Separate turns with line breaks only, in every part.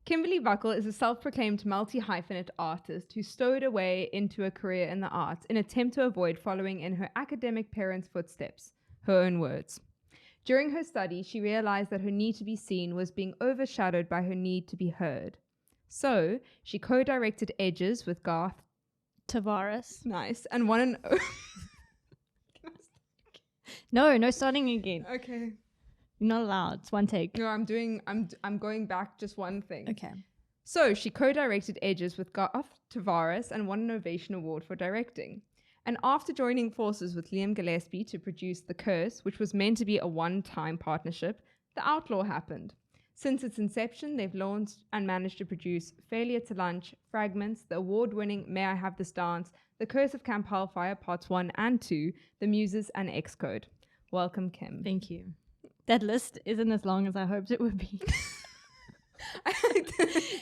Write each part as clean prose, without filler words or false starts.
Kimberley Buckle is a self-proclaimed multi-hyphenate artist who stowed away into a career in the arts in an attempt to avoid following in her academic parents' footsteps, her own words. During her study, she realized that her need to be seen was being overshadowed by her need to be heard. So, she co-directed Edges with Garth
Tavares.
Nice. And won an...
No starting again.
Okay.
You're not allowed. It's one take.
No, I'm going back just one thing.
Okay.
So she co-directed Edges with Garth Tavares and won an Ovation Award for directing. And after joining forces with Liam Gillespie to produce The Curse, which was meant to be a one-time partnership, The Outlaw happened. Since its inception, they've launched and managed to produce Failure to Lunch, Fragments, the award-winning May I Have This Dance, The Curse of Camp Hellfire Parts 1 and 2, The Muses and XCODE. Welcome, Kim.
Thank you. That list isn't as long as I hoped it would be.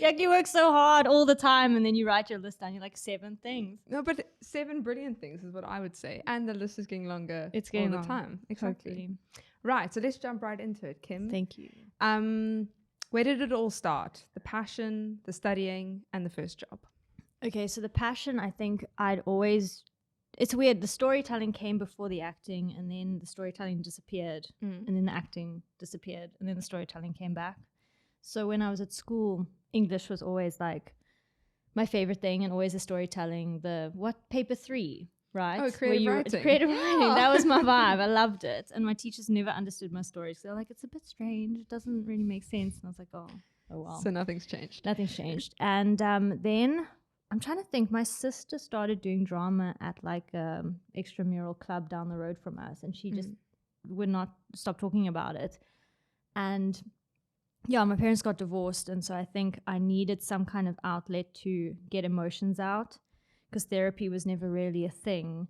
Like you work so hard all the time and then you write your list down, you're like 7 things.
No, but 7 brilliant things is what I would say. And the list is getting longer
It's getting
all the
long.
time. Exactly.
Hopefully.
Right, so let's jump right into it, Kim.
Thank you.
Where did it all start? The passion, the studying, and the first job.
Okay, so the passion, I think it's weird. The storytelling came before the acting, and then the storytelling disappeared, and then the acting disappeared, and then the storytelling came back. So when I was at school, English was always like my favorite thing, and always the storytelling. Paper 3, right?
Oh, creative writing.
Creative writing. That was my vibe. I loved it. And my teachers never understood my stories. They're like, it's a bit strange. It doesn't really make sense. And I was like, oh well.
So nothing's changed.
Nothing's changed. And then I'm trying to think. My sister started doing drama at like extramural club down the road from us, and she just would not stop talking about it. And yeah, my parents got divorced, and so I think I needed some kind of outlet to get emotions out, because therapy was never really a thing.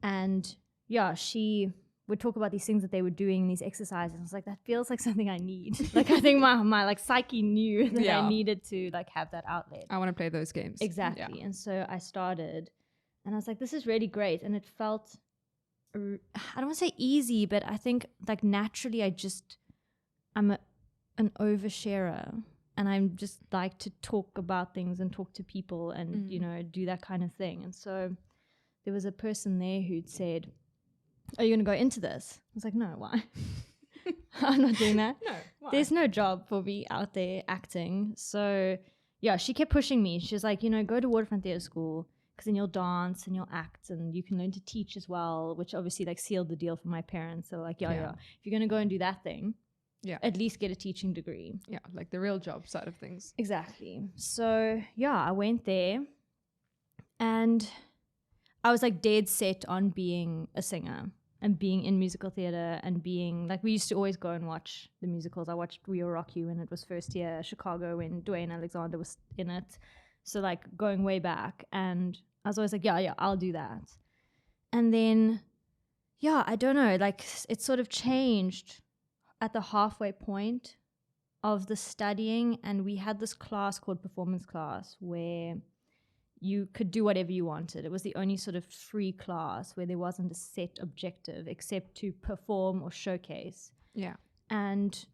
And yeah, she would talk about these things that they were doing, these exercises. I was like, that feels like something I need. Like I think my like psyche knew that I needed to like have that outlet.
I want to play those games.
Exactly. Yeah. And so I started, and I was like, this is really great. And it felt, I don't want to say easy, but I think like naturally I'm an oversharer, and I'm just like to talk about things and talk to people and, do that kind of thing. And so there was a person there who'd said, are you going to go into this? I was like, no, why? I'm not doing that.
No, why?
There's no job for me out there acting. So yeah, she kept pushing me. She was like, go to Waterfront Theatre School, because then you'll dance and you'll act and you can learn to teach as well, which obviously like sealed the deal for my parents. So like, yeah. If you're going to go and do that thing, at least get a teaching degree.
Yeah, like the real job side of things.
Exactly. So yeah, I went there, and I was like dead set on being a singer and being in musical theater, and being like, we used to always go and watch the musicals. I watched We Will Rock You when it was first year, Chicago when Dwayne Alexander was in it. So like going way back, and I was always like, yeah, I'll do that. And then, I don't know, like it sort of changed at the halfway point of the studying, and we had this class called performance class where you could do whatever you wanted. It was the only sort of free class where there wasn't a set objective except to perform or showcase.
Yeah.
And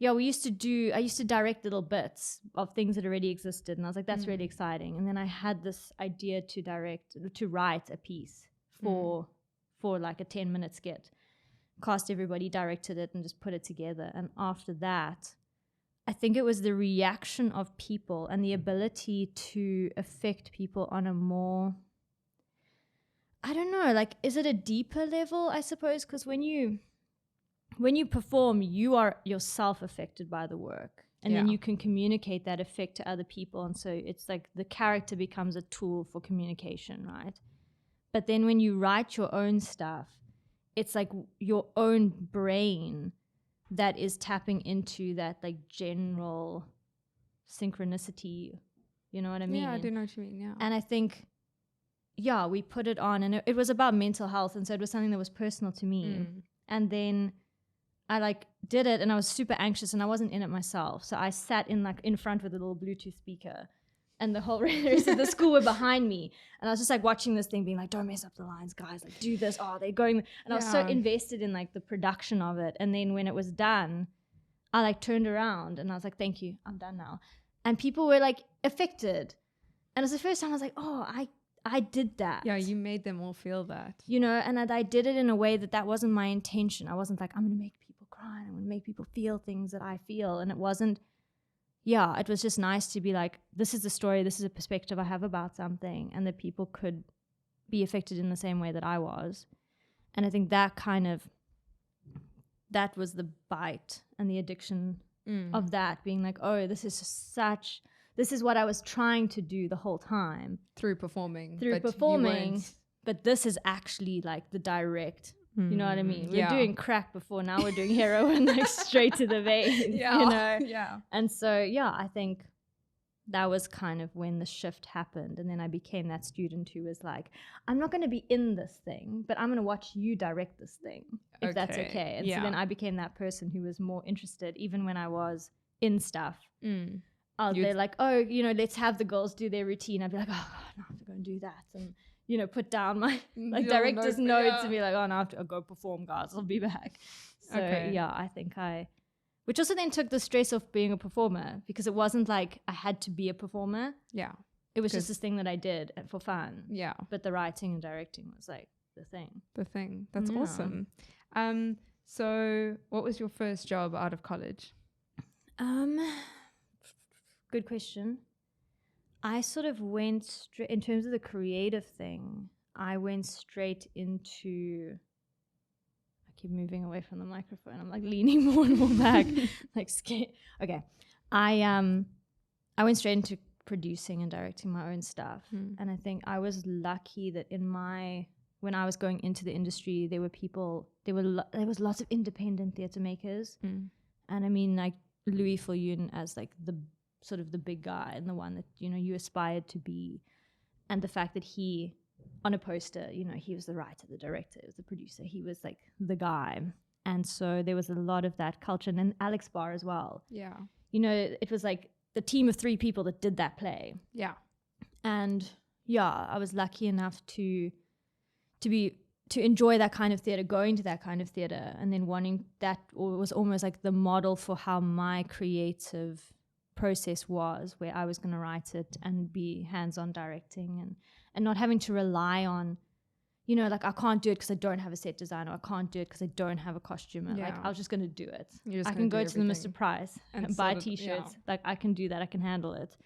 I used to direct little bits of things that already existed, and I was like, that's really exciting. And then I had this idea to write a piece for like a 10-minute skit. Cast everybody, directed it, and just put it together. And after that, I think it was the reaction of people and the ability to affect people on a more, I don't know, like, is it a deeper level, I suppose? Because when you perform, you are yourself affected by the work. And then you can communicate that effect to other people. And so it's like the character becomes a tool for communication, right? But then when you write your own stuff, it's like your own brain that is tapping into that like general synchronicity. You know what I mean?
Yeah, I do know what you mean, yeah.
And I think, we put it on, and it was about mental health. And so it was something that was personal to me. And then I like did it, and I was super anxious, and I wasn't in it myself. So I sat in front with a little Bluetooth speaker, and the whole rest of the school were behind me. And I was just like watching this thing being like, don't mess up the lines, guys, like do this. Oh, they're going. And I was so invested in like the production of it. And then when it was done, I like turned around and I was like, thank you, I'm done now. and people were like affected. And it was the first time I was like, oh, I did that.
Yeah, you made them all feel that.
You know, and I did it in a way that wasn't my intention. I wasn't like, I'm going to make people cry. I'm going to make people feel things that I feel. And it wasn't, it was just nice to be like, this is the story, this is a perspective I have about something, and that people could be affected in the same way that I was. And I think that was the bite and the addiction of that, being like, oh, this is what I was trying to do the whole time.
Through performing.
But this is actually like the direct, you know what I mean? We're doing crack before, now we're doing heroin, like straight to the vein, you know?
Yeah.
And so, I think that was kind of when the shift happened. And then I became that student who was like, I'm not going to be in this thing, but I'm going to watch you direct this thing, if that's okay. And so then I became that person who was more interested, even when I was in stuff. They're like, oh, you know, let's have the girls do their routine. I'd be like, oh, God, no, I have to go and do that. And, you know, put down my director's notes and be like, oh, no, I have to go perform, guys. I'll be back. So, I think which also then took the stress off being a performer, because it wasn't like I had to be a performer. Yeah. It was just this thing that I did for fun. Yeah. But the writing and directing was like the thing.
That's awesome. So what was your first job out of college?
Good question. I sort of went straight, in terms of the creative thing, I went straight into, I keep moving away from the microphone. I'm like leaning more and more back, like scared. Okay. I went straight into producing and directing my own stuff. And I think I was lucky that when I was going into the industry, there was lots of independent theatre makers. And I mean, like Louis Foyun as like the sort of the big guy and the one that, you know, you aspired to be. And the fact that he, on a poster, you know, he was the writer, the director, the producer, he was like the guy. And so there was a lot of that culture. And then Alex Barr as well. Yeah. You know, it was like the team of 3 people that did that play. Yeah. And I was lucky enough to enjoy that kind of theatre, going to that kind of theatre, and then wanting that, or was almost like the model for how my creative process was, where I was going to write it and be hands-on directing and not having to rely on, you know, like I can't do it because I don't have a set designer, I can't do it because I don't have a costumer. Like I was just going to do it. I can go to the Mr. Price and buy t-shirts. Like I can do that, I can handle it.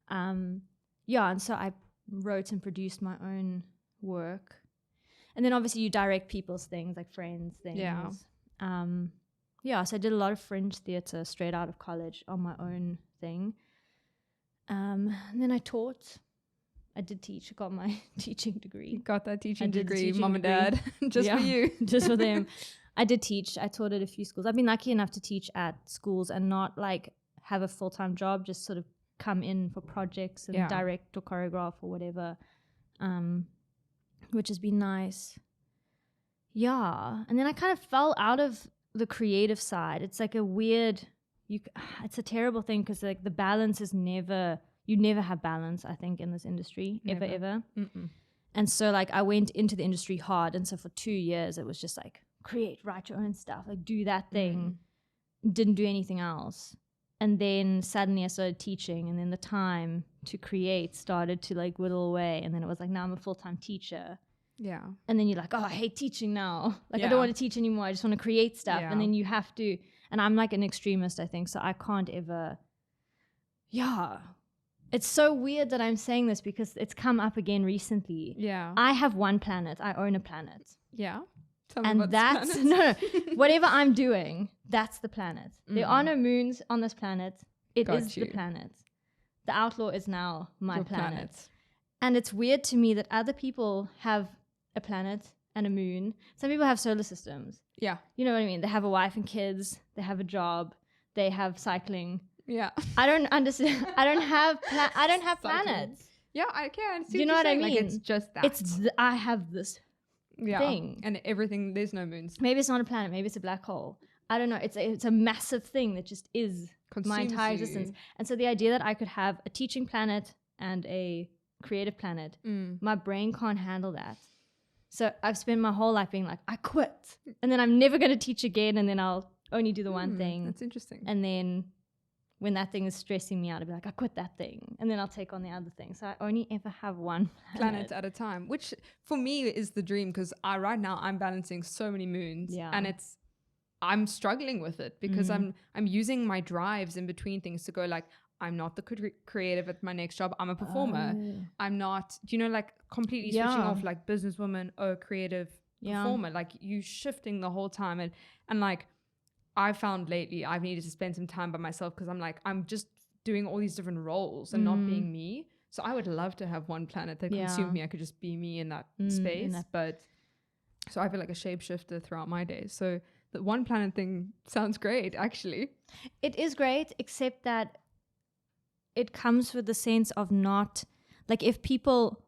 And so I wrote and produced my own work. And then obviously you direct people's things, like friends' things. So I did a lot of fringe theatre straight out of college on my own thing. And then I taught. I did teach. I got my teaching degree.
You got that teaching degree, mom and dad, just for you.
Just for them. I did teach. I taught at a few schools. I've been lucky enough to teach at schools and not like have a full-time job, just sort of come in for projects and direct or choreograph or whatever, which has been nice. Yeah. And then I kind of fell out of the creative side. It's like a weird, it's a terrible thing because like the balance is you never have balance, I think, in this industry, ever. And so like I went into the industry hard. And so for 2 years, it was just like write your own stuff, like do that thing. Didn't do anything else. And then suddenly I started teaching, and then the time to create started to like whittle away. And then it was like, now I'm a full-time teacher. Yeah. And then you're like, oh, I hate teaching now. Like I don't want to teach anymore. I just want to create stuff. And then you have to, and I'm like an extremist, I think. So I can't ever, It's so weird that I'm saying this because it's come up again recently. Yeah. I have one planet. I own a planet.
Yeah.
And that's, no, whatever I'm doing, that's the planet. There are no moons on this planet. It is the planet. The Outlaw is now my planet. And it's weird to me that other people have a planet and a moon. Some people have solar systems. Yeah. You know what I mean? They have a wife and kids. They have a job. They have cycling. Yeah. I don't understand. I don't have planets.
Yeah, I can.
Do you know what I mean?
Like it's just that.
I have this thing.
And everything, there's no moons.
Maybe it's not a planet. Maybe it's a black hole. I don't know. It's a massive thing that just is my entire existence. And so the idea that I could have a teaching planet and a creative planet, my brain can't handle that. So I've spent my whole life being like, I quit. And then I'm never going to teach again. And then I'll only do the one thing.
That's interesting.
And then when that thing is stressing me out, I'll be like, I quit that thing, and then I'll take on the other thing. So I only ever have one
planet at a time, which for me is the dream, because right now I'm balancing so many moons, and I'm struggling with it because I'm using my drives in between things to go like, I'm not the creative at my next job. I'm a performer. I'm not, like completely switching off, like businesswoman or creative performer. Like you shifting the whole time, and like I found lately I've needed to spend some time by myself because I'm like, I'm just doing all these different roles and not being me. So I would love to have one planet that consumed me. I could just be me in that space. But so I feel like a shapeshifter throughout my days. So the one planet thing sounds great, actually.
It is great, except that it comes with the sense of not, like if people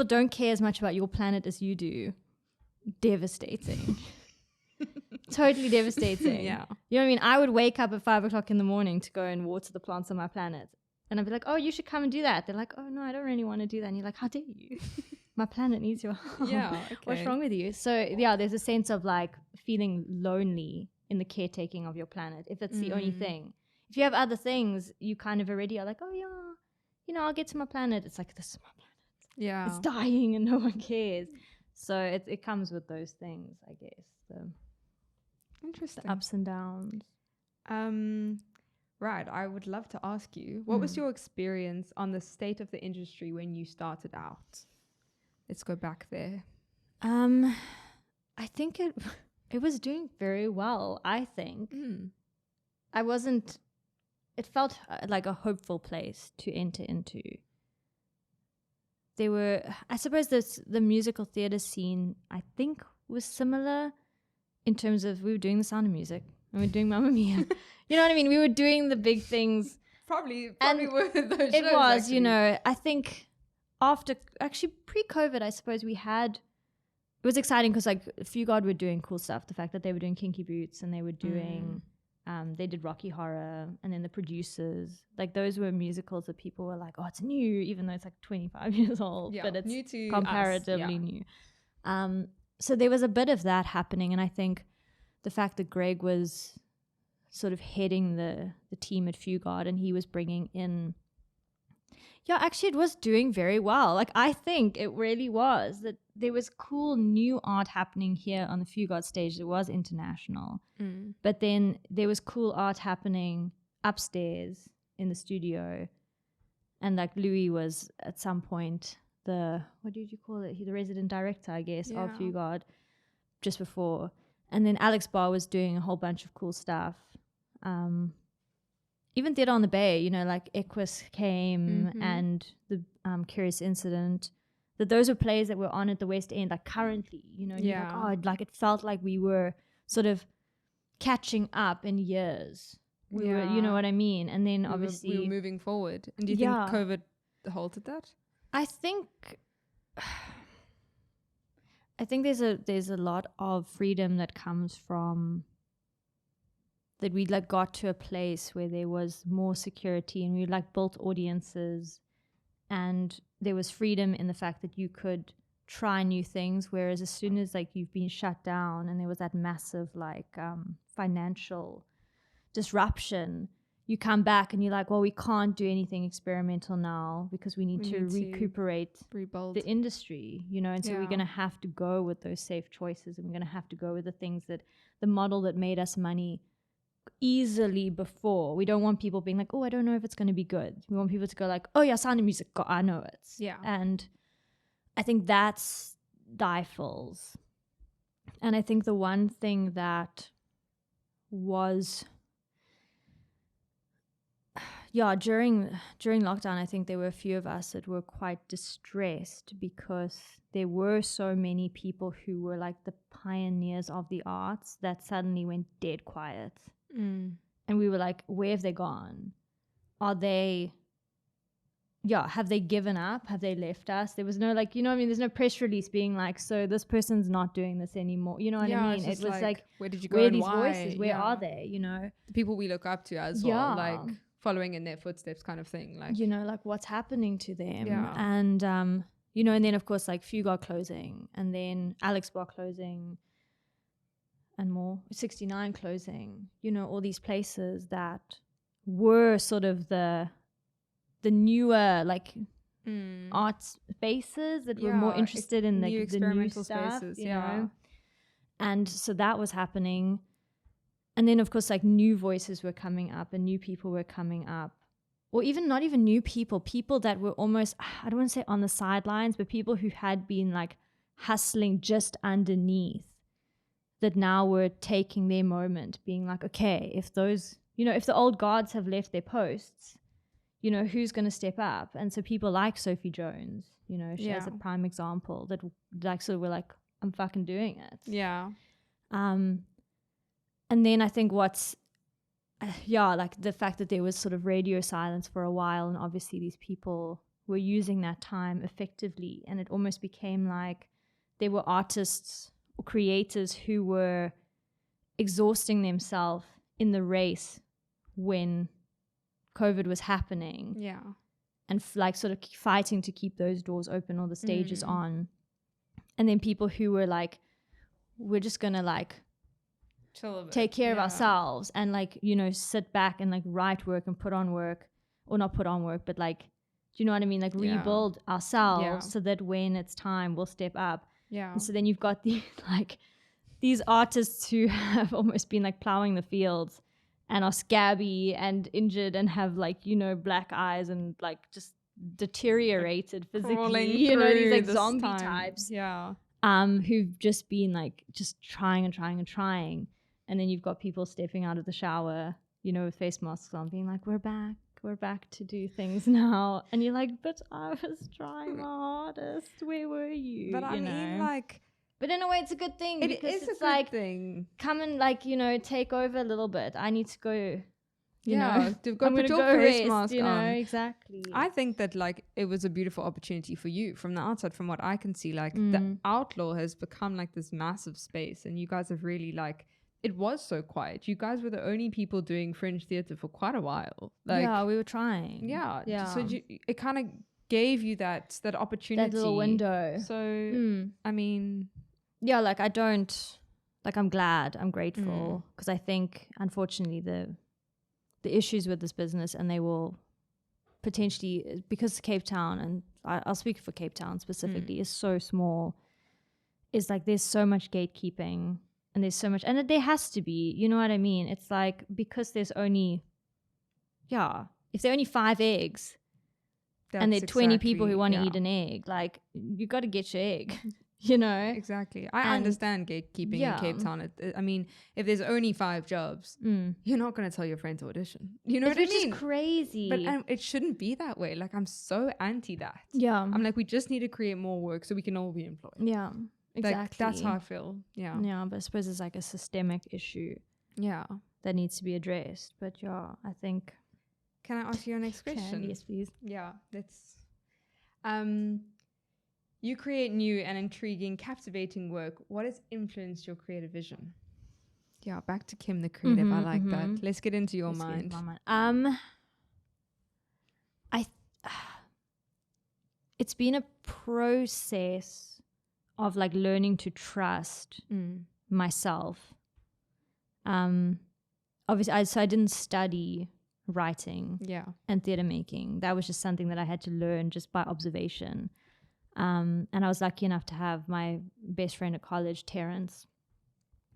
don't care as much about your planet as you do, devastating. Totally devastating.
Yeah.
You know what I mean? I would wake up at 5 o'clock in the morning to go and water the plants on my planet. And I'd be like, oh, you should come and do that. They're like, oh, no, I don't really want to do that. And you're like, how dare you? My planet needs your help.
Yeah. Okay.
What's wrong with you? So, yeah, there's a sense of like feeling lonely in the caretaking of your planet, if it's the only thing. If you have other things, you kind of already are like, oh, yeah, I'll get to my planet. It's like, this is my planet.
Yeah.
It's dying and no one cares. So it comes with those things, I guess.
Interesting.
The ups and downs.
Right. I would love to ask you, what was your experience on the state of the industry when you started out? Let's go back there.
I think it was doing very well, I think. It felt like a hopeful place to enter into. There were, I suppose the musical theatre scene, I think, was similar in terms of we were doing The Sound of Music and we were doing Mamma Mia. You know what I mean? We were doing the big things.
Probably were those shows.
It was,
actually.
I think actually pre-COVID, I suppose it was exciting because like Fugard were doing cool stuff. The fact that they were doing Kinky Boots and they were doing, they did Rocky Horror, and then the producers, like those were musicals that people were like, oh, it's new, even though it's like 25 years old, but it's
new to
comparatively new. So there was a bit of that happening, and I think the fact that Greg was sort of heading the team at Fugard and he was bringing in, actually it was doing very well. Like I think it really was that there was cool new art happening here on the Fugard stage. It was international, but then there was cool art happening upstairs in the studio, and like Louis was at some point what did you call it? The resident director, I guess, of Fugard just before. And then Alex Barr was doing a whole bunch of cool stuff. Even Theatre on the Bay, like Equus came and the Curious Incident. Those were plays that were on at the West End, like currently, like it felt like we were sort of catching up in years. We were, you know what I mean? And then obviously
we were moving forward. And do you think COVID halted that?
I think there's a lot of freedom that comes from that we like got to a place where there was more security and we like built audiences, and there was freedom in the fact that you could try new things, whereas as soon as like you've been shut down and there was that massive like financial disruption, you come back and you're like, well, we can't do anything experimental now because we need to recuperate,
rebuild
the industry, and so we're going to have to go with those safe choices, and we're going to have to go with the things that the model that made us money easily before. We don't want people being like, oh, I don't know if it's going to be good. We want people to go like, oh yeah, Sound of Music, I know it.
Yeah.
And I think that's stifles. And I think the one thing that was during lockdown, I think there were a few of us that were quite distressed because there were so many people who were like the pioneers of the arts that suddenly went dead quiet. And we were like, where have they gone? Are they, have they given up? Have they left us? There was no like, there's no press release being like, so this person's not doing this anymore. You know what I mean? It was like,
where did you go
where
and
these
why?
voices, where are they?
The people we look up to as well, like following in their footsteps kind of thing. Like,
like what's happening to them. And, and then of course like Fugard closing, and then Alex Bar closing, and more 69 closing, all these places that were sort of the newer like art spaces that were more interested in like the new
experimental
stuff,
spaces,
you know? And so that was happening. And then of course like new voices were coming up and new people were coming up, or even not even new people that were almost, I don't want to say on the sidelines, but people who had been like hustling just underneath, that now were taking their moment, being like, okay, if those, you know, if the old guards have left their posts, you know, who's going to step up? And so people like Sophie Jones, you know, she has a prime example that like sort of were like, I'm fucking doing it.
Yeah.
And then I think what's, like the fact that there was sort of radio silence for a while, and obviously these people were using that time effectively, and it almost became like there were artists or creators who were exhausting themselves in the race when COVID was happening.
Yeah.
And like sort of fighting to keep those doors open or the stages on. And then people who were like, we're just going to like take care of ourselves and like, you know, sit back and like write work and put on work, or not put on work, but like, do you know what I mean? Like rebuild ourselves so that when it's time, we'll step up.
Yeah.
And so then you've got these like these artists who have almost been like plowing the fields and are scabby and injured and have like, you know, black eyes and like just deteriorated like physically, you know, these like zombie types.
Yeah.
Who've just been like just trying. And then you've got people stepping out of the shower, you know, with face masks on, being like, we're back to do things now. And you're like, but I was trying my hardest. Where were you?
But I mean, like,
but in a way, it's a good thing.
It is
it's
a
like,
good thing.
Come and like, you know, take over a little bit. I need to go. You know,
go put your face mask
you know,
on.
Exactly.
I think that like it was a beautiful opportunity for you from the outside, from what I can see. Like the Outlaw has become like this massive space, and you guys have really like, it was so quiet. You guys were the only people doing fringe theater for quite a while. Like,
yeah, we were trying.
Yeah. So it kind of gave you that opportunity,
that little window.
So I mean,
yeah, like I don't, like I'm glad, I'm grateful, because I think unfortunately the issues with this business, and they will potentially, because Cape Town, and I'll speak for Cape Town specifically, is so small, is like there's so much gatekeeping, and there's so much, and there has to be, you know what I mean? It's like, because there's only, if there are only 5 eggs, and there are 20 people who want to eat an egg, like you got to get your egg. You know?
Exactly. I understand gatekeeping in Cape Town. I mean, if there's only 5 jobs, you're not going to tell your friend to audition. You know what I mean?
Which is crazy.
But it shouldn't be that way. Like, I'm so anti that.
Yeah.
I'm like, we just need to create more work so we can all be employed.
Yeah, exactly.
Like, that's how I feel. Yeah.
Yeah, but I suppose it's like a systemic issue.
Yeah.
That needs to be addressed. But yeah, I think...
Can I ask you your next question?
Yes, please.
Yeah, that's... You create new and intriguing, captivating work. What has influenced your creative vision? Yeah, back to Kim, the creative. I like that. Let's get into your mind.
It's been a process of like learning to trust myself. Obviously, I didn't study writing and theater making. That was just something that I had to learn just by observation. And I was lucky enough to have my best friend at college, Terrence.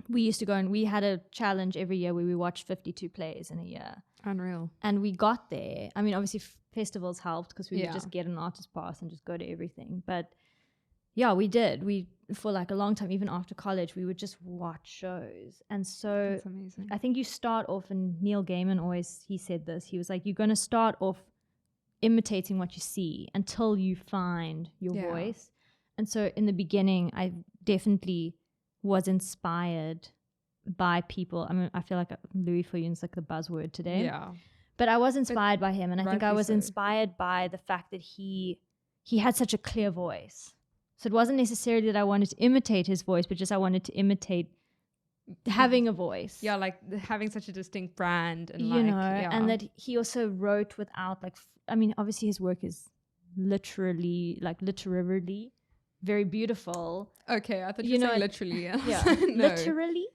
We used to go and we had a challenge every year where we watched 52 plays in a year.
Unreal.
And we got there. I mean, obviously festivals helped because we would just get an artist pass and just go to everything. But yeah, we did. We, for like a long time, even after college, we would just watch shows. And so
that's amazing.
I think you start off, and Neil Gaiman he said this, he was like, you're going to start off imitating what you see until you find your voice. And so in the beginning, I definitely was inspired by people. I mean, I feel like Louis Fouillon's like the buzzword today.
Yeah.
But I was inspired by him, and I think I was inspired by the fact that he had such a clear voice. So it wasn't necessarily that I wanted to imitate his voice, but just I wanted to imitate having a voice.
Yeah, like having such a distinct brand, and
you know, and that he also wrote without like, I mean, obviously his work is literally very beautiful.
Okay, I thought you were saying literally.
Yeah,
no.
literally.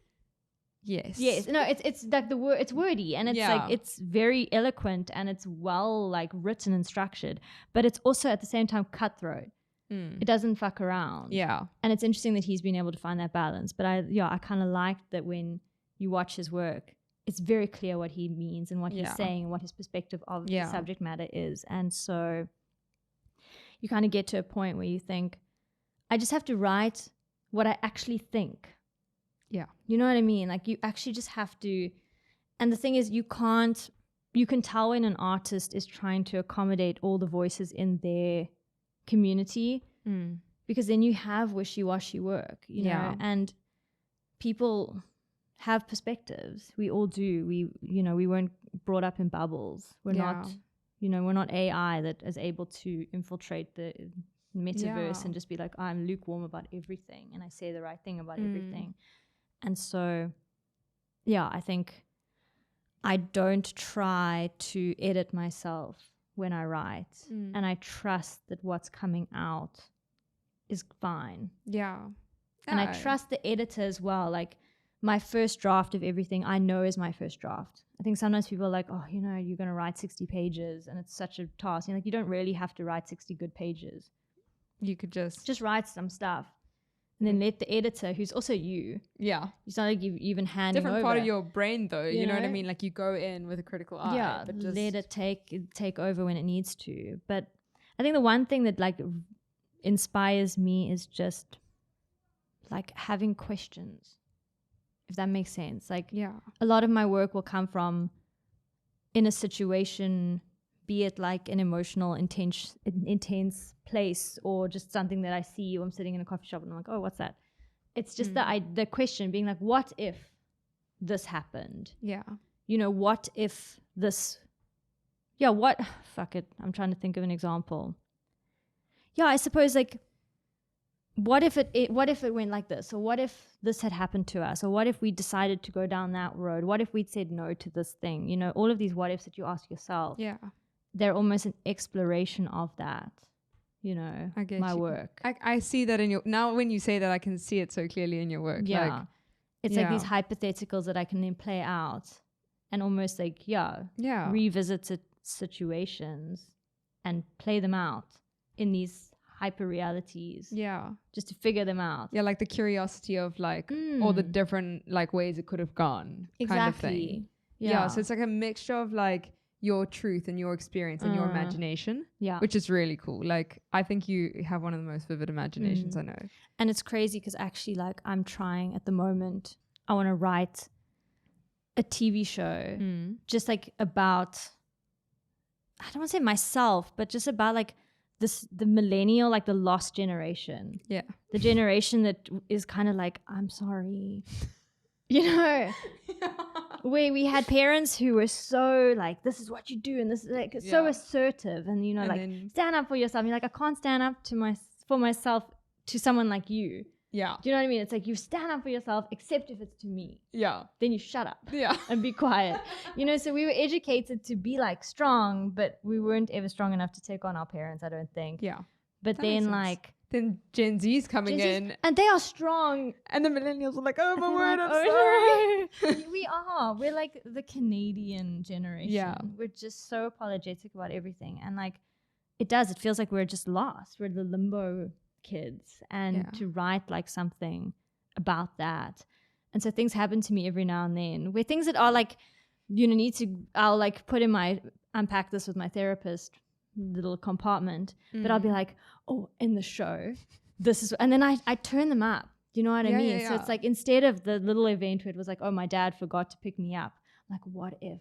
Yes. No, it's like the word, it's wordy and it's like, it's very eloquent and it's well like written and structured, but it's also at the same time cutthroat. It doesn't fuck around.
Yeah.
And it's interesting that he's been able to find that balance. But I kind of liked that when you watch his work, it's very clear what he means and what he's saying and what his perspective of the subject matter is. And so you kind of get to a point where you think, I just have to write what I actually think.
Yeah.
You know what I mean? Like you actually just have to. And the thing is, you can tell when an artist is trying to accommodate all the voices in their community, because then you have wishy-washy work, you know, and people have perspectives. We all do. We weren't brought up in bubbles. We're not, we're not AI that is able to infiltrate the metaverse and just be like, I'm lukewarm about everything and I say the right thing about everything. And so, I think I don't try to edit myself when I write, and I trust that what's coming out is fine.
Yeah.
And I trust the editor as well. Like my first draft of everything I know is my first draft. I think sometimes people are like, oh, you're going to write 60 pages and it's such a task. You don't really have to write 60 good pages.
You could just
write some stuff. And then let the editor, who's also you.
Yeah.
It's not like you even handing
different
over.
part of your brain, though. You know what I mean? Like you go in with a critical eye.
Yeah,
but just
let it take over when it needs to. But I think the one thing that like inspires me is just like having questions, if that makes sense. Like a lot of my work will come from in a situation, be it like an emotional, intense place or just something that I see, or I'm sitting in a coffee shop and I'm like, oh, what's that? It's just the question being like, what if this happened?
Yeah.
What if this, fuck it. I'm trying to think of an example. Yeah, I suppose like, what if it went like this? Or what if this had happened to us? Or what if we decided to go down that road? What if we'd said no to this thing? All of these what ifs that you ask yourself.
Yeah.
They're almost an exploration of that,
I get
my
you.
work.
I see that in your, now when you say that, I can see it so clearly in your work.
Yeah. It's like these hypotheticals that I can then play out and almost like, revisit situations and play them out in these hyper realities.
Yeah.
Just to figure them out.
Yeah, like the curiosity of like all the different like ways it could have gone.
Exactly.
Kind of thing. Yeah. So it's like a mixture of like your truth and your experience and your imagination. Yeah. Which is really cool. Like I think you have one of the most vivid imaginations I know.
And it's crazy because actually like I'm trying at the moment, I want to write a TV show just like about, I don't want to say myself, but just about like the millennial, like the lost generation. Yeah. The generation that is kind of like, I'm sorry. Where we had parents who were so like, this is what you do, and this is like so assertive, and and like stand up for yourself. And you're like, I can't stand up for myself to someone like you. Yeah. Do you know what I mean? It's like you stand up for yourself, except if it's to me. Yeah. Then you shut up. Yeah. And be quiet. So we were educated to be like strong, but we weren't ever strong enough to take on our parents, I don't think. Yeah. But then like
then Gen Z's coming in.
And they are strong.
And the millennials are like, oh my word, I'm sorry.
We are. We're like the Canadian generation. Yeah. We're just so apologetic about everything. And like, it feels like we're just lost. We're the limbo kids. And to write like something about that. And so things happen to me every now and then where things that are like, I'll like unpack this with my therapist, little compartment, but I'll be like, oh, in the show this is, and then I turn them up, you know what I mean? So it's like, instead of the little event where it was like, oh, my dad forgot to pick me up, I'm like, what if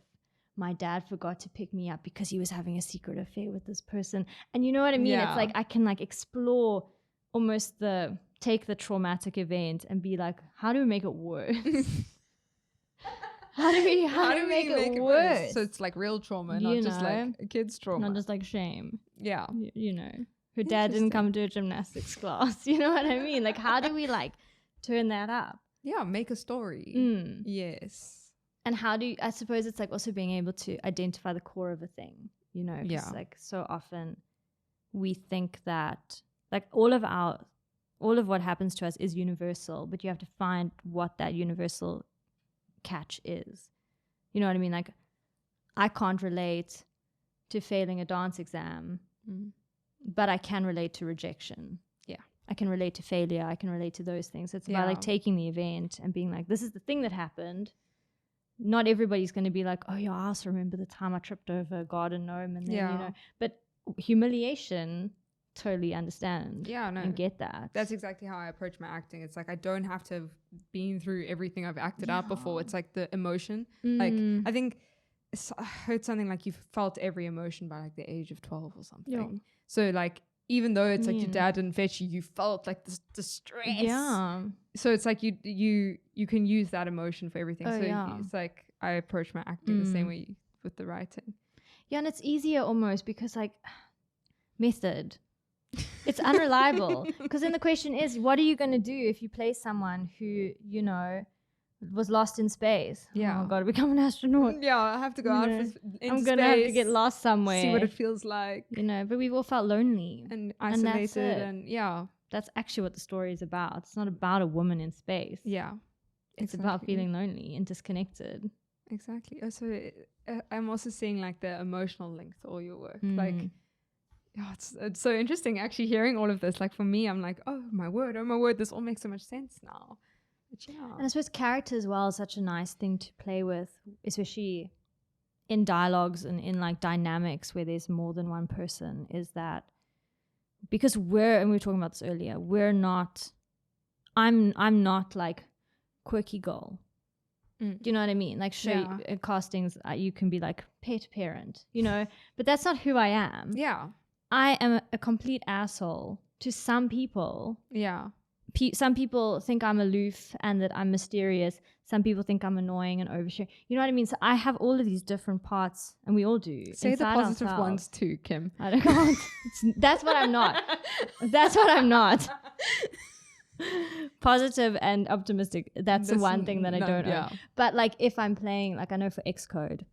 my dad forgot to pick me up because he was having a secret affair with this person? And you know what I mean? It's like I can like explore almost take the traumatic event and be like, how do we make it worse? How do we make it worse?
So it's like real trauma, not just like a kid's trauma.
Not just like shame. Yeah. Her dad didn't come to a gymnastics class. You know what I mean? Like, how do we like turn that up?
Yeah, make a story. Yes.
And I suppose it's like also being able to identify the core of a thing, because like so often we think that like all of what happens to us is universal, but you have to find what that universal catch is. You know what I mean? Like, I can't relate to failing a dance exam, but I can relate to rejection.
Yeah.
I can relate to failure. I can relate to those things. It's about like taking the event and being like, this is the thing that happened. Not everybody's going to be like, oh, yeah, I also remember the time I tripped over a garden gnome. And then, you know, but humiliation, totally understand and get that.
That's exactly how I approach my acting. It's like I don't have to have been through everything I've acted out before. It's like the emotion. Like I think I heard something like you've felt every emotion by like the age of 12 or something. So like even though it's like your dad didn't fetch you, you felt like this distress. Yeah. So it's like you can use that emotion for everything. It's like I approach my acting the same way with the writing.
Yeah, and it's easier almost because like method. It's unreliable because then the question is, what are you going to do if you play someone who, you know, was lost in space?
Yeah.
Oh, I've got to become an astronaut.
Yeah, I have to go out into
I'm going to have to get lost somewhere.
See what it feels like.
You know, but we've all felt lonely.
And isolated and
That's actually what the story is about. It's not about a woman in space.
Yeah.
It's about feeling lonely and disconnected.
Exactly. Also, I'm also seeing like the emotional link to all your work. Like, it's so interesting actually hearing all of this. Like for me, I'm like, oh my word, this all makes so much sense now. But
and I suppose character as well is such a nice thing to play with, especially in dialogues and in like dynamics where there's more than one person, is that because and we were talking about this earlier, I'm not like quirky girl. Do you know what I mean? Like castings, you can be like pet parent, you know, but that's not who I am.
Yeah.
I am a complete asshole to some people.
Yeah.
Some people think I'm aloof and that I'm mysterious. Some people think I'm annoying and oversharing. You know what I mean? So I have all of these different parts, and we all do.
Say the positive ones too, Kim.
I don't. That's what I'm not. That's what I'm not. Positive and optimistic. That's the one thing that I don't own. But like if I'm playing, like I know for XCODE,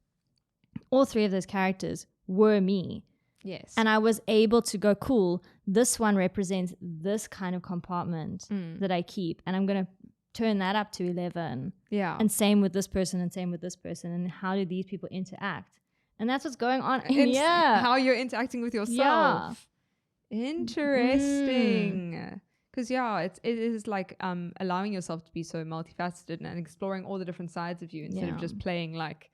all three of those characters were me.
Yes.
And I was able to go, cool, this one represents this kind of compartment that I keep. And I'm going to turn that up to 11.
Yeah.
And same with this person and same with this person. And how do these people interact? And that's what's going on.
How you're interacting with yourself. Yeah. Interesting. Because it is like allowing yourself to be so multifaceted and exploring all the different sides of you instead of just playing like,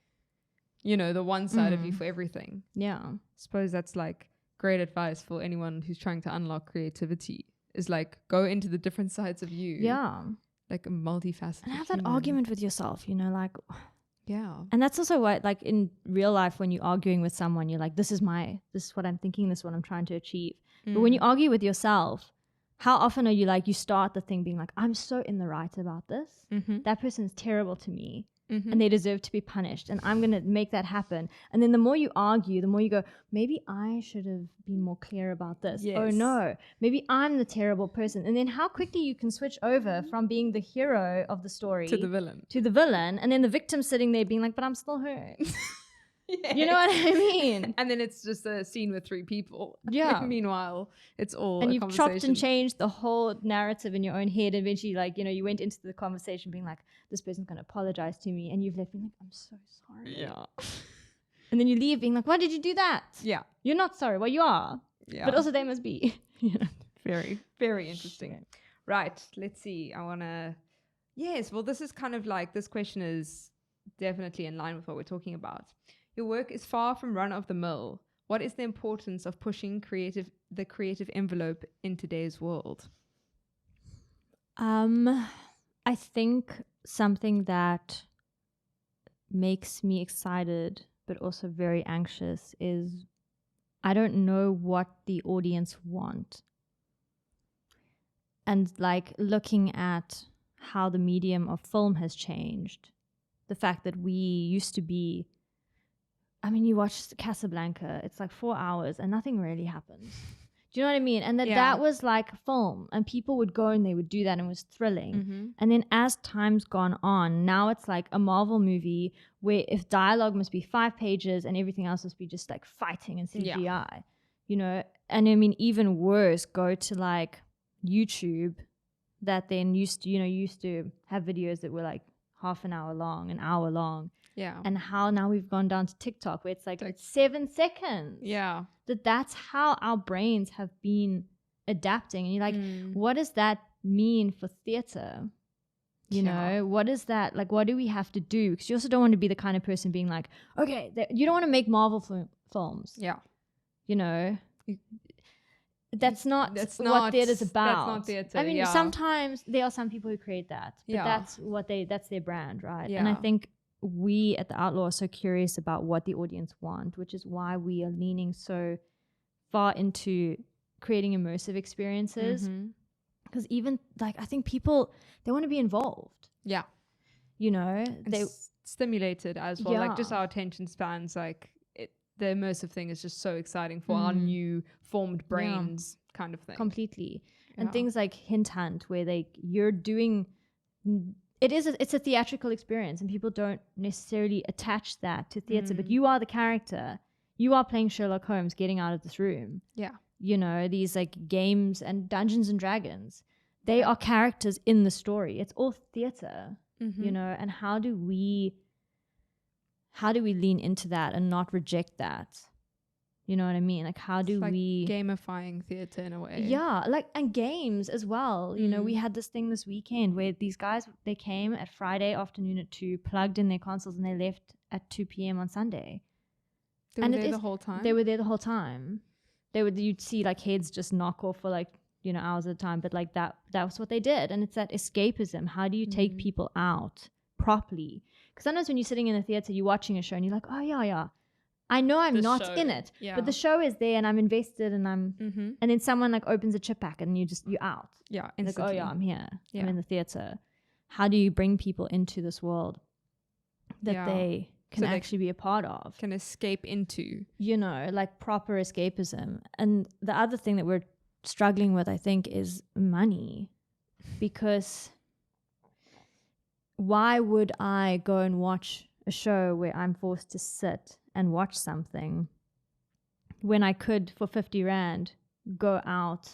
you know, the one side of you for everything.
Yeah.
I suppose that's like great advice for anyone who's trying to unlock creativity, is like go into the different sides of you.
Yeah.
Like a multifaceted
and have that argument with yourself, you know, like.
Yeah.
And that's also what, like in real life, when you're arguing with someone, you're like, this is what I'm thinking, this is what I'm trying to achieve. But when you argue with yourself, how often are you like, you start the thing being like, I'm so in the right about this. That person is terrible to me. And they deserve to be punished, and I'm going to make that happen. And then the more you argue, the more you go, maybe I should have been more clear about this. Yes. Oh no, maybe I'm the terrible person. And then how quickly you can switch over from being the hero of the story
to the villain,
and then the victim sitting there being like, but I'm still hurt. Yes. You know what I mean?
And then it's just a scene with 3 people.
Yeah.
Meanwhile, it's all
and you've chopped and changed the whole narrative in your own head. And eventually, like, you know, you went into the conversation being like, this person's going to apologize to me. And you've left being like, I'm so sorry.
Yeah.
And then you leave being like, why did you do that?
Yeah.
You're not sorry. Well, you are.
Yeah.
But also they must be.
Very, very interesting. Right. Let's see. Yes. Well, this is kind of like, this question is definitely in line with what we're talking about. Your work is far from run-of-the-mill. What is the importance of pushing the creative envelope in today's world?
I think something that makes me excited but also very anxious is I don't know what the audience want. And like looking at how the medium of film has changed, the fact that we used to be, I mean, you watch Casablanca, it's like 4 hours and nothing really happens. Do you know what I mean? And that was like film, and people would go and they would do that, and it was thrilling. And then as time's gone on, now it's like a Marvel movie where if dialogue must be 5 pages and everything else must be just like fighting and CGI, you know? And I mean, even worse, go to like YouTube that then used to have videos that were like half an hour long, an hour long.
Yeah.
And how now we've gone down to TikTok where it's like 7 seconds.
Yeah.
That's how our brains have been adapting. And you're like, what does that mean for theater? You know, what is that? Like, what do we have to do? Because you also don't want to be the kind of person being like, okay, you don't want to make Marvel films.
Yeah.
You know, that's not what theater's about.
That's not theater.
I mean, sometimes there are some people who create that, but that's their brand, right?
Yeah.
And I think we at the Outlaw are so curious about what the audience want, which is why we are leaning so far into creating immersive experiences. Because even like, I think people, they want to be involved. Yeah. You know, they
stimulated as well. Like just our attention spans, like the immersive thing is just so exciting for our new formed brains kind of thing.
Completely. And things like Hint Hunt, where you're doing, it's a theatrical experience and people don't necessarily attach that to theater, but you are the character. You are playing Sherlock Holmes getting out of this room. Yeah. You know, these like games and Dungeons and Dragons, they are characters in the story. It's all theater, you know, and how do we lean into that and not reject that? You know what I mean? Like, how do we
gamifying theater in a way?
Yeah, like, and games as well. You know, we had this thing this weekend where these guys, they came at Friday afternoon at 2, plugged in their consoles, and they left at 2 p.m. on Sunday.
They were there the whole time?
They were there the whole time. You'd see like heads just knock off for like, you know, hours at a time, but like that was what they did. And it's that escapism. How do you take people out properly? Because sometimes when you're sitting in a theater, you're watching a show and you're like, oh yeah, I know I'm not in it, but the show is there and I'm invested and I'm, and then someone like opens a chip packet and you're out.
Yeah.
Like, oh yeah, I'm here. Yeah. I'm in the theater. How do you bring people into this world that they can actually be a part of?
Can escape into.
You know, like proper escapism. And the other thing that we're struggling with, I think, is money. Because why would I go and watch a show where I'm forced to sit and watch something when I could, for 50 Rand, go out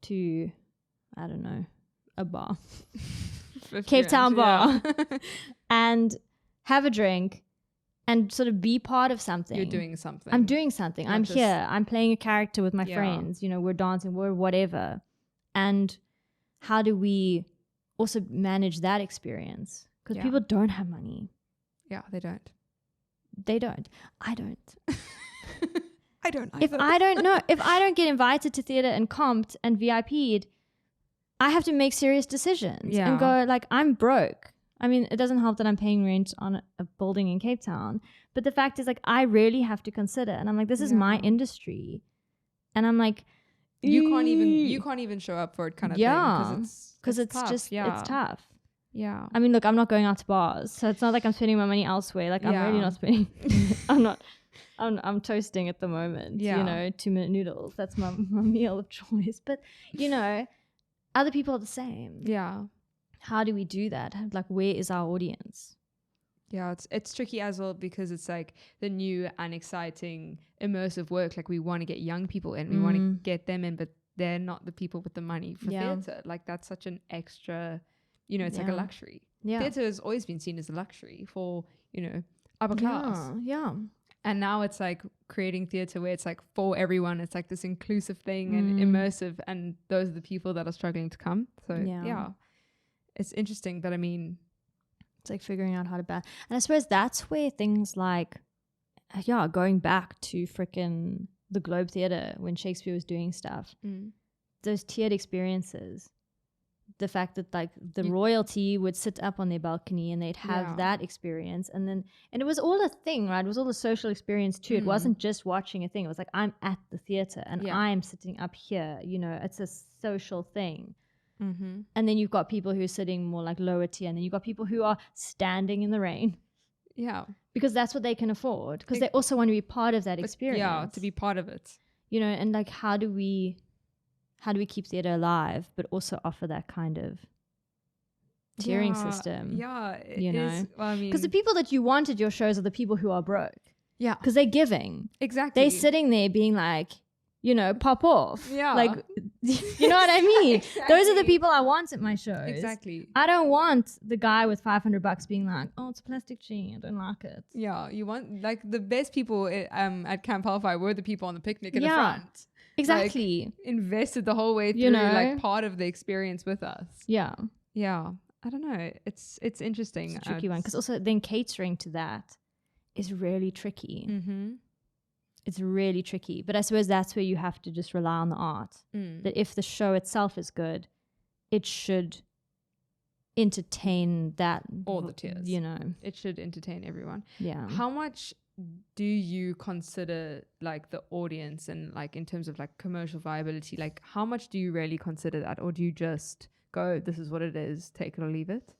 to, I don't know, a bar, Cape Town bar, and have a drink and sort of be part of something.
You're doing something.
I'm doing something. I'm here. I'm playing a character with my friends. You know, we're dancing, we're whatever. And how do we also manage that experience? Because people don't have money.
Yeah, they don't.
They don't. I don't.
I don't either.
If I don't get invited to theater and comped and VIP'd, I have to make serious decisions and go like, I'm broke. I mean, it doesn't help that I'm paying rent on a building in Cape Town, but the fact is like, I really have to consider, and I'm like, this is my industry, and I'm like,
you can't even show up for it kind of thing because it's tough.
It's tough. Yeah. I mean, look, I'm not going out to bars, so it's not like I'm spending my money elsewhere. Like, I'm really not spending. I'm toasting at the moment. Yeah. You know, 2-minute noodles. That's my meal of choice. But you know, other people are the same. Yeah. How do we do that? Like, where is our audience?
Yeah, it's tricky as well because it's like the new and exciting immersive work. Like, we want to get young people in, we want to get them in, but they're not the people with the money for theatre. Like, that's such an extra, you know, it's like a luxury. Yeah. Theatre has always been seen as a luxury for, you know, upper class. Yeah. And now it's like creating theatre where it's like for everyone. It's like this inclusive thing and immersive, and those are the people that are struggling to come. So yeah. It's interesting, but I mean,
it's like figuring out how to balance. And I suppose that's where things like, going back to frickin' the Globe Theatre when Shakespeare was doing stuff, those tiered experiences, the fact that like the royalty would sit up on their balcony and they'd have that experience, and it was all a thing, right? It was all a social experience too. It wasn't just watching a thing. It was like, I'm at the theatre and I'm sitting up here, you know, it's a social thing. And then you've got people who are sitting more like lower tier, and then you've got people who are standing in the rain. Yeah. Because that's what they can afford, because they also want to be part of that experience.
Yeah, to be part of it.
You know, and like, how do we keep theatre alive, but also offer that kind of tiering system?
Yeah,
you know, because the people that you want at your shows are the people who are broke. Yeah, because they're giving.
Exactly.
They're sitting there being like, you know, pop off. Yeah. Like, You know what I mean? Those are the people I want at my shows.
Exactly.
I don't want the guy with $500 being like, oh, it's a plastic chain, I don't like it.
Yeah, you want, like, the best people at Camp Hellfire were the people on the picnic in the front.
Exactly.
Like, invested the whole way through,
You know?
like, part of the experience with us.
Yeah.
Yeah. I don't know. It's interesting.
It's a tricky one, because also then catering to that is really tricky.
Mm-hmm.
It's really tricky. But I suppose that's where you have to just rely on the art. That if the show itself is good, it should entertain that.
All the tiers.
You know.
It should entertain everyone.
Yeah.
How much do you consider, like, the audience and, like, in terms of, like, commercial viability? Like, how much do you really consider that? Or do you just go, this is what it is, take it or leave it?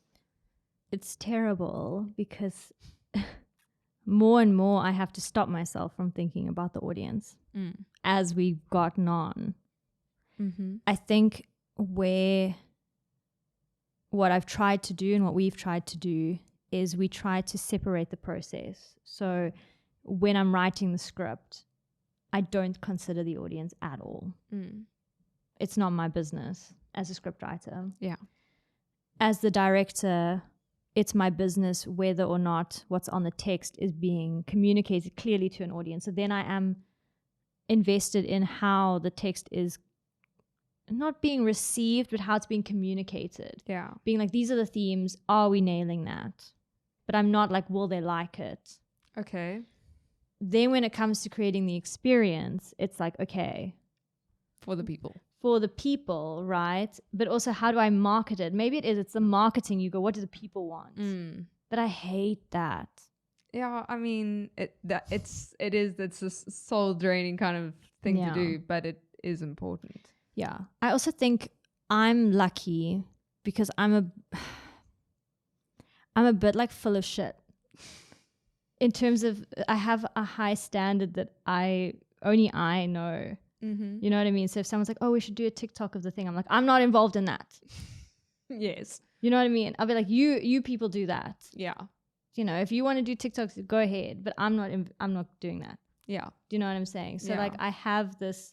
It's terrible because more and more I have to stop myself from thinking about the audience as we've gotten on.
Mm-hmm.
I think what I've tried to do and what we've tried to do is we try to separate the process. So when I'm writing the script, I don't consider the audience at all. It's not my business as a scriptwriter.
Yeah.
As the director, it's my business whether or not what's on the text is being communicated clearly to an audience. So then I am invested in how the text is not being received, but how it's being communicated.
Yeah.
Being like, these are the themes. Are we nailing that? But I'm not like, will they like it?
Okay.
Then when it comes to creating the experience, it's like, okay.
For the people.
For the people, right? But also, how do I market it? Maybe it's the marketing. You go, what do the people want? But I hate that.
Yeah, I mean, it's a soul draining kind of thing to do, but it is important.
Yeah. I also think I'm lucky because I'm a bit like full of shit. In terms of, I have a high standard that only I know. You know what I mean? So if someone's like, oh, we should do a TikTok of the thing, I'm like, I'm not involved in that.
Yes.
You know what I mean? I'll be like, you people do that.
Yeah.
You know, if you want to do TikToks, go ahead, but I'm not doing that.
Yeah.
Do you know what I'm saying? So like I have this,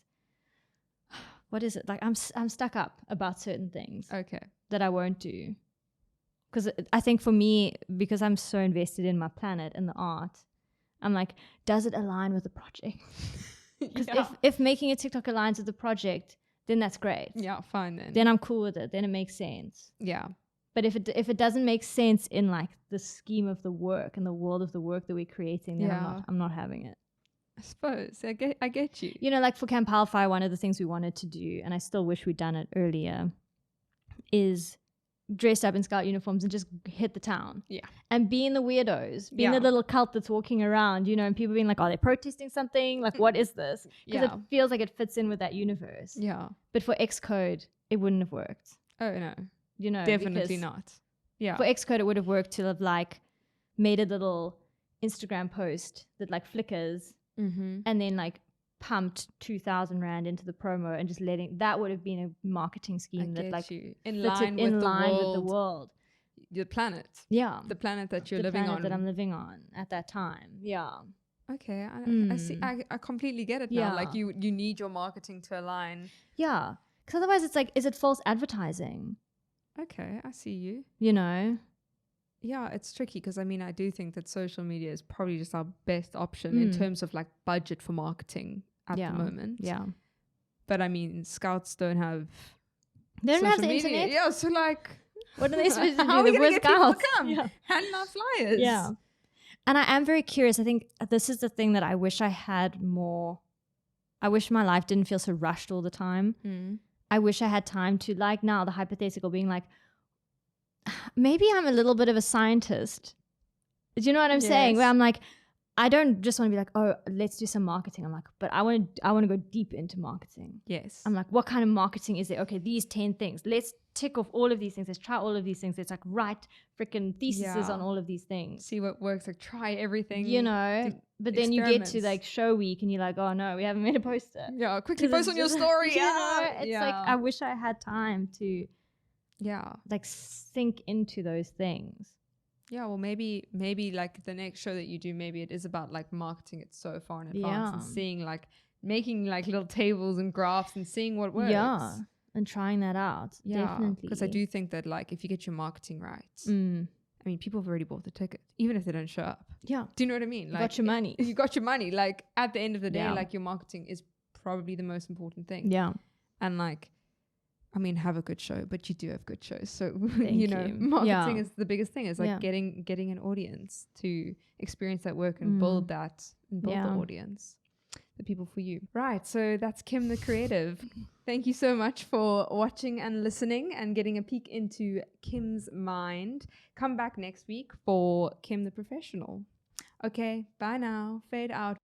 what is it? Like I'm stuck up about certain things.
Okay.
That I won't do. Because I think for me, because I'm so invested in my planet and the art, I'm like, does it align with the project? Because if making a TikTok aligns with the project, then that's great.
Yeah, fine then.
Then I'm cool with it. Then it makes sense.
Yeah.
But if it doesn't make sense in like the scheme of the work and the world of the work that we're creating, then I'm not having it.
I suppose. I get you.
You know, like for Camp Hellfire, one of the things we wanted to do, and I still wish we'd done it earlier, is dressed up in scout uniforms and just hit the town.
Yeah.
And being the weirdos, being the little cult that's walking around, you know, and people being like, are they protesting something? Like, what is this? Because it feels like it fits in with that universe.
Yeah.
But for XCODE, it wouldn't have worked.
Oh, no.
You know,
definitely not. Yeah.
For XCODE, it would have worked to have like made a little Instagram post that like flickers and then like pumped 2,000 rand into the promo and just that would have been a marketing scheme that like
in line with the world, the planet.
Yeah,
the planet that you're
the
living
planet
on.
That I'm living on at that time. Yeah.
Okay, I see. I completely get it now. Like you need your marketing to align.
Yeah, because otherwise it's like, is it false advertising?
Okay, I see you.
You know.
Yeah, it's tricky because I mean I do think that social media is probably just our best option in terms of like budget for marketing at the moment.
Yeah.
But I mean, scouts don't have.
They don't have the
media.
internet.
Yeah, so like,
what are they supposed to do?
How are we going to get people to come?
Yeah.
Handing out flyers.
Yeah. And I am very curious. I think this is the thing that I wish I had more. I wish my life didn't feel so rushed all the time. I wish I had time to, like now, the hypothetical being like, maybe I'm a little bit of a scientist. Do you know what I'm saying? Where I'm like, I don't just want to be like, oh, let's do some marketing. I'm like, but I want to go deep into marketing.
Yes.
I'm like, what kind of marketing is there? Okay, these 10 things. Let's tick off all of these things. Let's try all of these things. Let's like write freaking theses on all of these things.
See what works. Like try everything.
You know, but then you get to like show week and you're like, oh no, we haven't made a poster.
Yeah, quickly post on your story.
You know, it's like, I wish I had time to like sink into those things.
Yeah, well, maybe like the next show that you do, maybe it is about like marketing it so far in advance and seeing like making like little tables and graphs and seeing what works.
Yeah, and trying that out.
Yeah,
Definitely.
because I do think that like if you get your marketing right,
Mm.
I mean, people have already bought the ticket, even if they don't show up.
Yeah.
Do you know what I mean?
You
Like,
got your money.
You got your money. Like at the end of the day,
Yeah.
like your marketing is probably the most important thing.
Yeah.
And like, I mean, have a good show, but you do have good shows. So,
Thank
you know,
you.
marketing
Yeah.
is the biggest thing. It's like
Yeah.
getting an audience to experience that work and
Mm.
build that and build
Yeah.
the audience, the people for you. Right. So that's Kim the Creative. Thank you so much for watching and listening and getting a peek into Kim's mind. Come back next week for Kim the Professional. Okay. Bye now. Fade out.